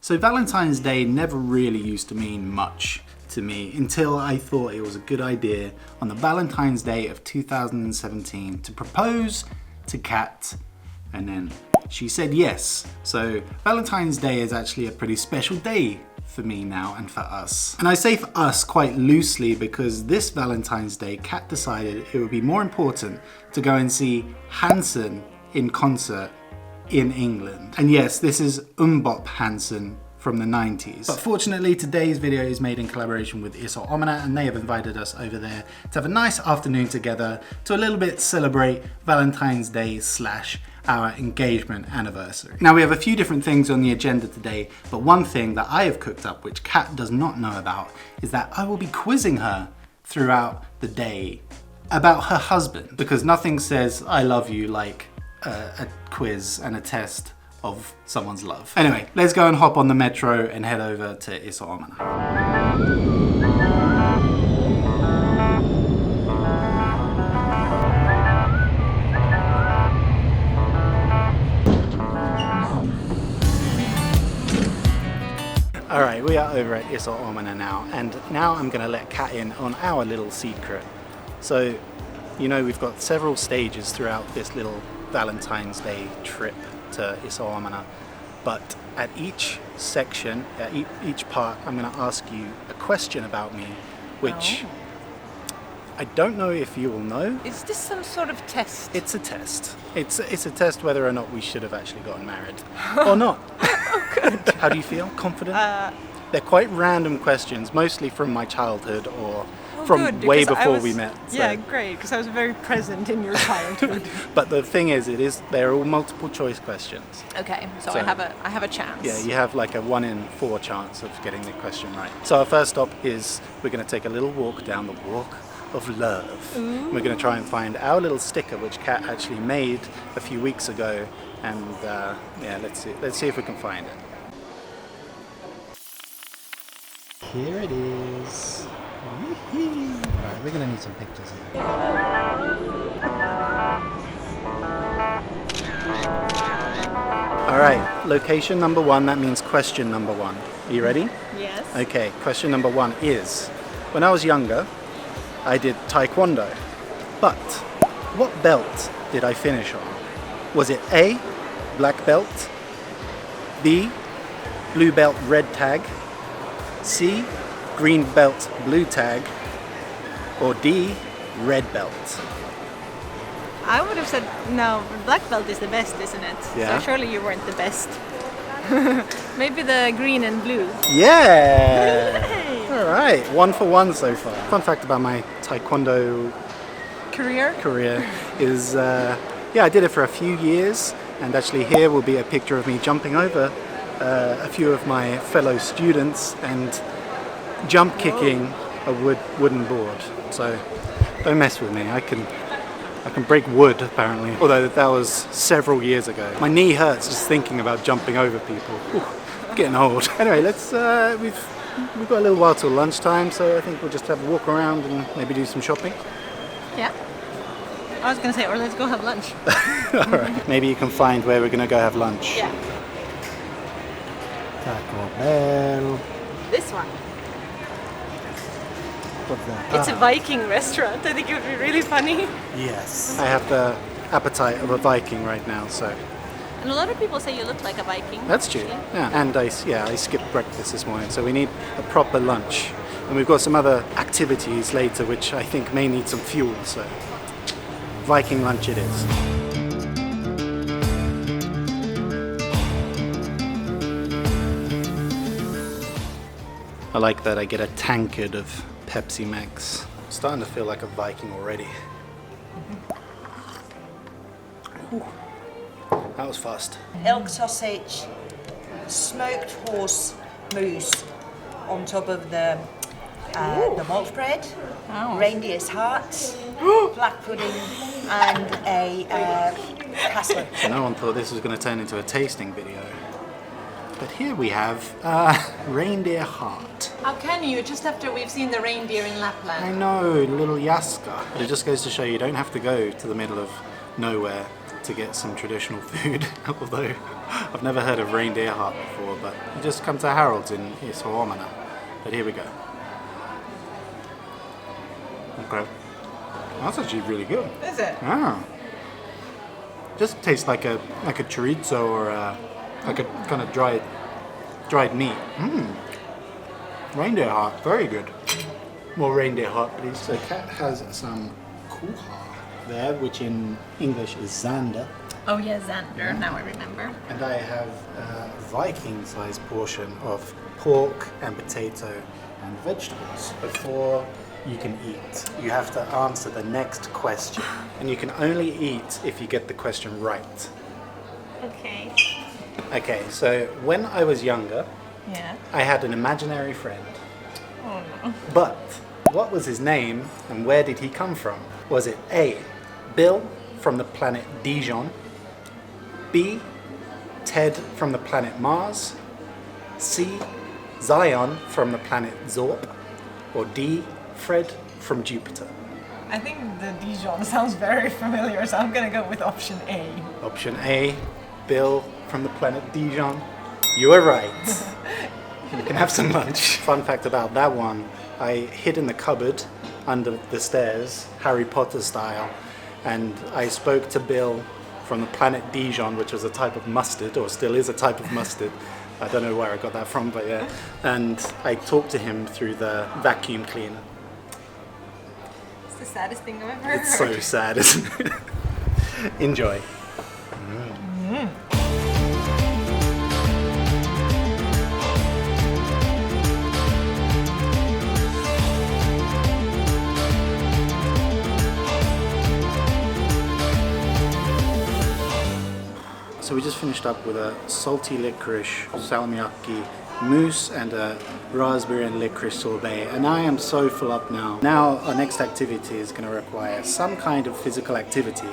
So Valentine's Day never really used to mean much to me until I thought it was a good idea on the Valentine's Day of 2017 to propose to Kat, and then she said yes. So Valentine's Day is actually a pretty special day for me now and for us. And I say for us quite loosely because this Valentine's Day Kat decided it would be more important to go and see Hansen in concert in England. And yes, this is Hansen from the 90s. But fortunately today's video is made in collaboration with Iso Omena, and they have invited us over there to have a nice afternoon together to a little bit celebrate Valentine's Day / our engagement anniversary. Now we have a few different things on the agenda today, but one thing that I have cooked up which Kat does not know about is that I will be quizzing her throughout the day about her husband, because nothing says I love you like a quiz and a test of someone's love. Anyway, let's go and hop on the metro and head over to Iso Omena. Alright, we are over at Iso Omena now, and now I'm going to let Kat in on our little secret. So, you know, we've got several stages throughout this little Valentine's Day trip to Iso Omena, but at each section, at each part, I'm going to ask you a question about me, which I don't know if you will know. Is this some sort of test? It's a test. It's a test whether or not we should have actually gotten married or not. Oh, good. How do you feel? Confident? They're quite random questions, mostly from my childhood or from good, way before we met. So. Yeah, great, because I was very present in your childhood. But the thing is, they're all multiple choice questions. Okay, so I have a chance. Yeah, you have like a 1 in 4 chance of getting the question right. So our first stop is we're going to take a little walk down the walk of love. Ooh. We're going to try and find our little sticker, which Kat actually made a few weeks ago, and yeah, let's see if we can find it. Here it is. Alright, we're gonna need some pictures here. Alright, location number 1, that means question number 1. Are you ready? Yes. Okay, question number 1 is, when I was younger, I did taekwondo, but what belt did I finish on? Was it A, black belt, B, blue belt red tag, C, green belt blue tag, or D, red belt? I would have said no, black belt is the best, isn't it? Yeah. So surely you weren't the best. Maybe the green and blue. Yeah! Yay! Alright, 1 for 1 so far. Fun fact about my taekwondo career is, yeah, I did it for a few years, and actually here will be a picture of me jumping over a few of my fellow students and jump kicking a wooden board. So don't mess with me. I can break wood apparently, although that was several years ago. My knee hurts just thinking about jumping over people. Ooh, getting old. Anyway, let's we've got a little while till lunchtime, so I think we'll just have a walk around and maybe do some shopping. Yeah. I was gonna say, or let's go have lunch. Alright, maybe you can find where we're gonna go have lunch. Yeah. Taco Bell. This one. What's that? It's a Viking restaurant. I think it would be really funny. Yes. I have the appetite of a Viking right now, so. And a lot of people say you look like a Viking. That's true. Actually. Yeah. And I skipped breakfast this morning, so we need a proper lunch. And we've got some other activities later, which I think may need some fuel, so Viking lunch it is. I like that I get a tankard of Pepsi Max. I'm starting to feel like a Viking already. Ooh. That was fast. Elk sausage, smoked horse mousse on top of the malt bread, reindeer's hearts, black pudding, and a casserole. No one thought this was going to turn into a tasting video. But here we have reindeer heart. How can you? Just after we've seen the reindeer in Lapland. I know, little Jaska. But it just goes to show you don't have to go to the middle of nowhere to get some traditional food, although I've never heard of Reindeer Heart before, but you just come to Harold's in Iso Omena. But here we go. Okay. That's actually really good. Is it? Yeah. Just tastes like a chorizo or like a kind of dried meat. Reindeer heart, very good. More reindeer heart, please. So Kat has some kuha there, which in English is zander. Oh yeah, Xander. Now I remember. And I have a Viking-sized portion of pork and potato and vegetables. Before you can eat, you have to answer the next question. And you can only eat if you get the question right. Okay. Okay, so when I was younger, Yeah. I had an imaginary friend. Oh no. But what was his name and where did he come from? Was it A, Bill from the planet Dijon, B, Ted from the planet Mars, C, Zion from the planet Zorp, or D, Fred from Jupiter? I think the Dijon sounds very familiar, so I'm gonna go with option A. Option A, Bill from the planet Dijon. You were right. You can have some lunch. Fun fact about that one, I hid in the cupboard under the stairs, Harry Potter style, and I spoke to Bill from the planet Dijon, which was a type of mustard, or still is a type of mustard. I don't know where I got that from, but yeah. And I talked to him through the vacuum cleaner. It's the saddest thing I've ever heard. It's so sad, isn't it? Enjoy. So we just finished up with a salty licorice salmiakki mousse and a raspberry and licorice sorbet, and I am so full up now. Now our next activity is going to require some kind of physical activity,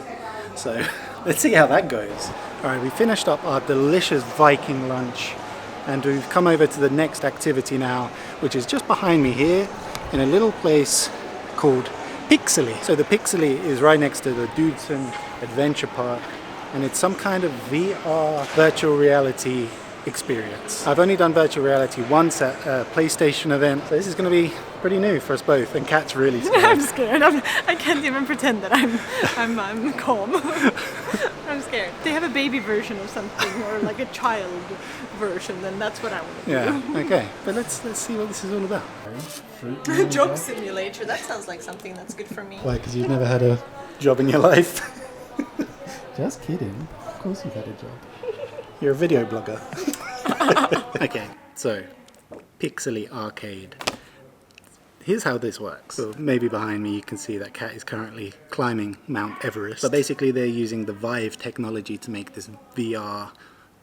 so let's see how that goes. Alright, we finished up our delicious Viking lunch and we've come over to the next activity now, which is just behind me here in a little place called Pixeli. So the Pixeli is right next to the Dudesen Adventure Park, and it's some kind of VR virtual reality experience. I've only done virtual reality once at a PlayStation event, so this is going to be pretty new for us both, and Kat's really scared. I'm scared. I can't even pretend that I'm calm. I'm scared. They have a baby version of something, or like a child version, then that's what I want to do. Yeah, okay. But let's see what this is all about. Job simulator. That sounds like something that's good for me. Why, because you've never had a job in your life? Just kidding. Of course you've had a job. You're a video blogger. Okay, so Pixeli Arcade. Here's how this works. So maybe behind me you can see that Kat is currently climbing Mount Everest. But basically they're using the Vive technology to make this VR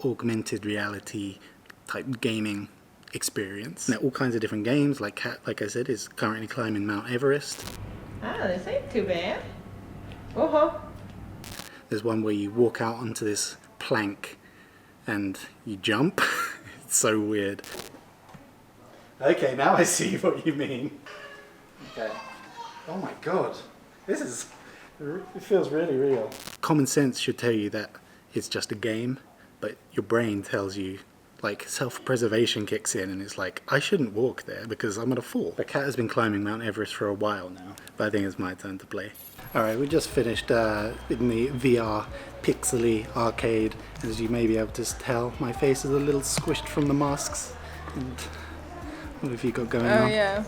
augmented reality type gaming experience. Now all kinds of different games, like Kat, like I said, is currently climbing Mount Everest. Ah, this ain't too bad. Oh. There's one where you walk out onto this plank and you jump. It's so weird. Okay, now I see what you mean. Okay. Oh my god. It feels really real. Common sense should tell you that it's just a game, but your brain tells you, like, self-preservation kicks in and it's like, I shouldn't walk there because I'm gonna fall. The Cat has been climbing Mount Everest for a while now, but I think it's my turn to play. Alright, we just finished in the VR Pixeli Arcade. As you may be able to tell, my face is a little squished from the masks. And what have you got going on? Oh yeah.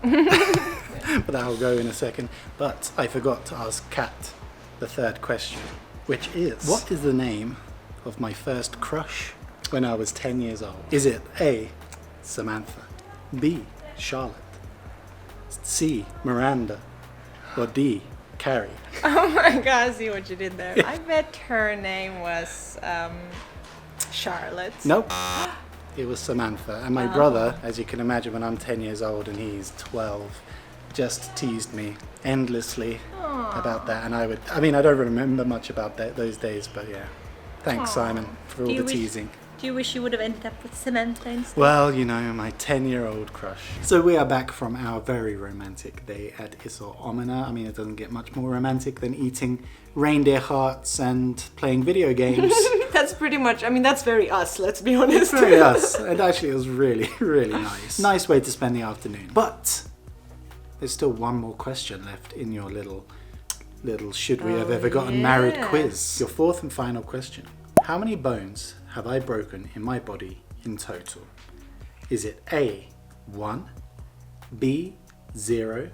But that'll go in a second. But I forgot to ask Kat the third question, which is, what is the name of my first crush when I was 10 years old? Is it A, Samantha, B, Charlotte, C, Miranda, or D, Carrie? Oh my god, I see what you did there. I bet her name was Charlotte. Nope. It was Samantha. And my brother, as you can imagine, when I'm 10 years old and he's 12, just teased me endlessly about that. And I don't remember much about those days, but yeah. Thanks, Simon, for all the teasing. Do you wish you would have ended up with Samantha instead? Well, you know, my 10-year-old crush. So we are back from our very romantic day at Iso Omena. I mean, it doesn't get much more romantic than eating reindeer hearts and playing video games. That's pretty much, I mean, that's very us, let's be honest. It's very us. And actually, it was really, really nice. Nice way to spend the afternoon. But there's still one more question left in your little should we have ever gotten married quiz. Your fourth and final question. How many bones have I broken in my body in total? Is it A, 1, B, 0,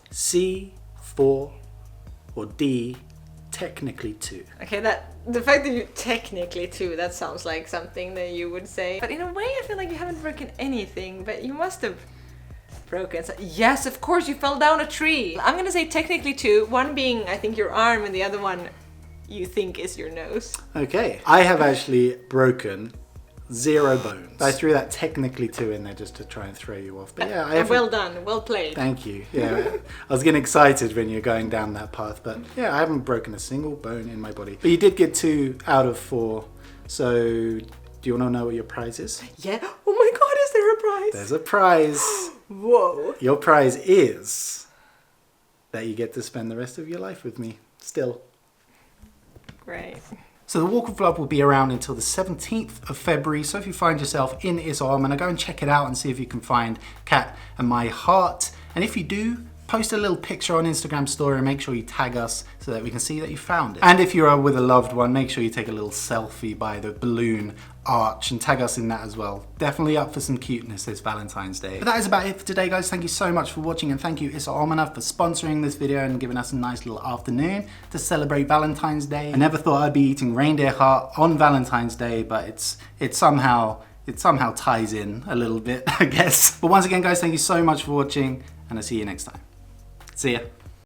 C, 4, or D, technically 2? Okay, the fact that you technically 2, that sounds like something that you would say. But in a way, I feel like you haven't broken anything, but you must have broken. So, yes, of course, you fell down a tree. I'm gonna say technically 2, one being, I think, your arm, and the other one you think is your nose. Okay, I have actually broken 0 bones. I threw that technically 2 in there just to try and throw you off. But yeah, I have. Well done, well played. Thank you. Yeah, I was getting excited when you're going down that path, but yeah, I haven't broken a single bone in my body. But you did get 2 out of 4. So, do you want to know what your prize is? Yeah. Oh my God, is there a prize? There's a prize. Whoa. Your prize is that you get to spend the rest of your life with me. Still. Great. So the Walk of Love will be around until the 17th of February. So if you find yourself in Iso Omena, go and check it out and see if you can find Kat and my heart. And if you do, post a little picture on Instagram story and make sure you tag us so that we can see that you found it. And if you're with a loved one, make sure you take a little selfie by the balloon arch and tag us in that as well. Definitely up for some cuteness this Valentine's Day. But that is about it for today, guys. Thank you so much for watching, and thank you Iso Omena for sponsoring this video and giving us a nice little afternoon to celebrate Valentine's Day. I never thought I'd be eating reindeer heart on Valentine's Day, but it somehow ties in a little bit, I guess. But once again, guys, thank you so much for watching, and I'll see you next time. See ya.